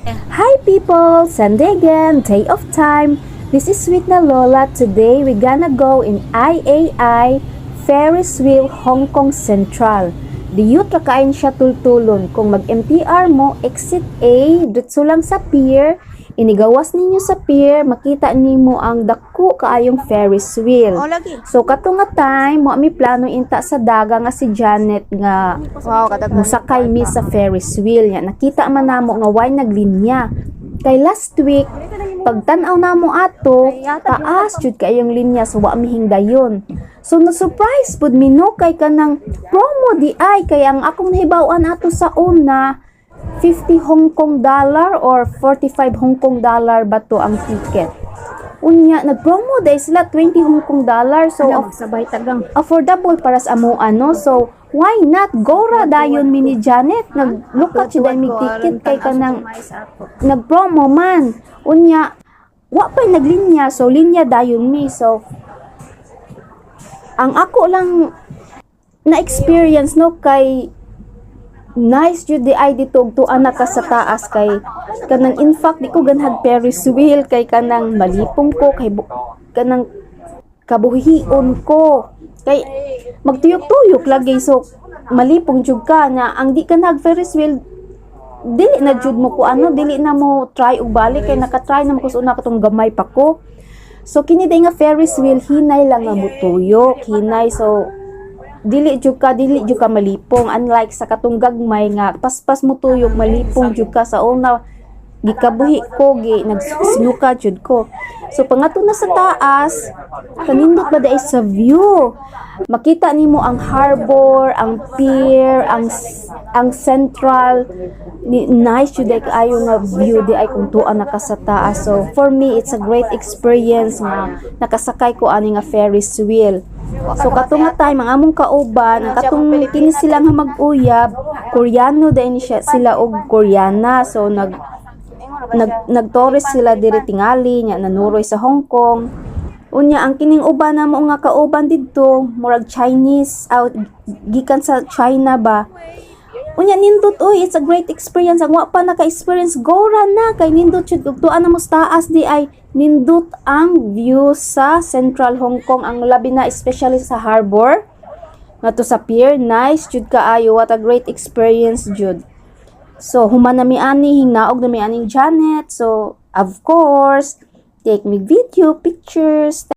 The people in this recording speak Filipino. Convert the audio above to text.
Hi people! Sunday again, day of time. This is Sweet na Lola. Today we're gonna go in IAI Ferris Wheel Hong Kong Central. Diyot ra kain siya tultulon. Kung mag-MTR mo, exit A, ditso lang sa pier. Inigawas ninyo sa pier, makita nimo ang dako kaayong Ferris wheel. So kato nga time, mo ami plano inta sa daga nga si Janet nga musakay mi sa Ferris wheel nya. Nakita man namo nga why naglinya. Kay last week, pagtan-aw namo ato, taas jud kaayong linya so wa mi hingdayon. So na-surprise pud mi no kay kanang promo di ay kay ang akong nahibaw-an ato sa una 50 Hong Kong dollar or 45 Hong Kong dollar ba to ang ticket. Unya, nag-promo dahil sila 20 Hong Kong dollar. So, sabay tagang affordable para sa amo ano. So, why not? Gora dayon mini Janet. Nag-look at siya dahil mig ticket kay kanang nag-promo man. Unya, wa pa'y naglinya. So, linya dayon mi. So, ang ako lang na-experience no kay nice jud di ay dito to anak ka sa taas kay kanang in fact di ko ganhag Ferris wheel kay kanang malipong ko kay kanang kabuhion ko kay magtuyok-tuyok lagi so malipong jud ka na ang di kanhag Ferris wheel dili na jud mo ko ano dili na mo try og balik kay naka-try na mo ko una katong gamay pa ko so kini day nga Ferris wheel hinay lang nga mutuyok hinay so dili jud ka malipong unlike sa katong gagmay nga paspas mo tuyok malipong jud ka sa una gikabuhi ko nagsinuka jud ko so pangato na sa taas kanindot ba dai sa view makita nimo ang harbor ang pier ang central nice jud ay ayo nga view di ay kung tuan naka sa taas so for me it's a great experience nga nakasakay ko ani nga Ferris wheel. So katong nga time ang among kauban ang katong kini sila nga mag-uyab Koreano din siya sila og Koreana so nag-tourist sila diri tingali nya nanuroy sa Hong Kong unya ang kining uban namo nga kauban didto murag Chinese out gikan sa China ba unya nindot oy it's a great experience ang wa pa naka-experience gora na kay nindot jud ug tuan na mo taas di ay nindot ang view sa Central Hong Kong ang labi na especially sa harbor ngadto sa pier nice jud kaayo what a great experience jud so human na mi ani hingnaog na mi aning Janet so of course take me video pictures.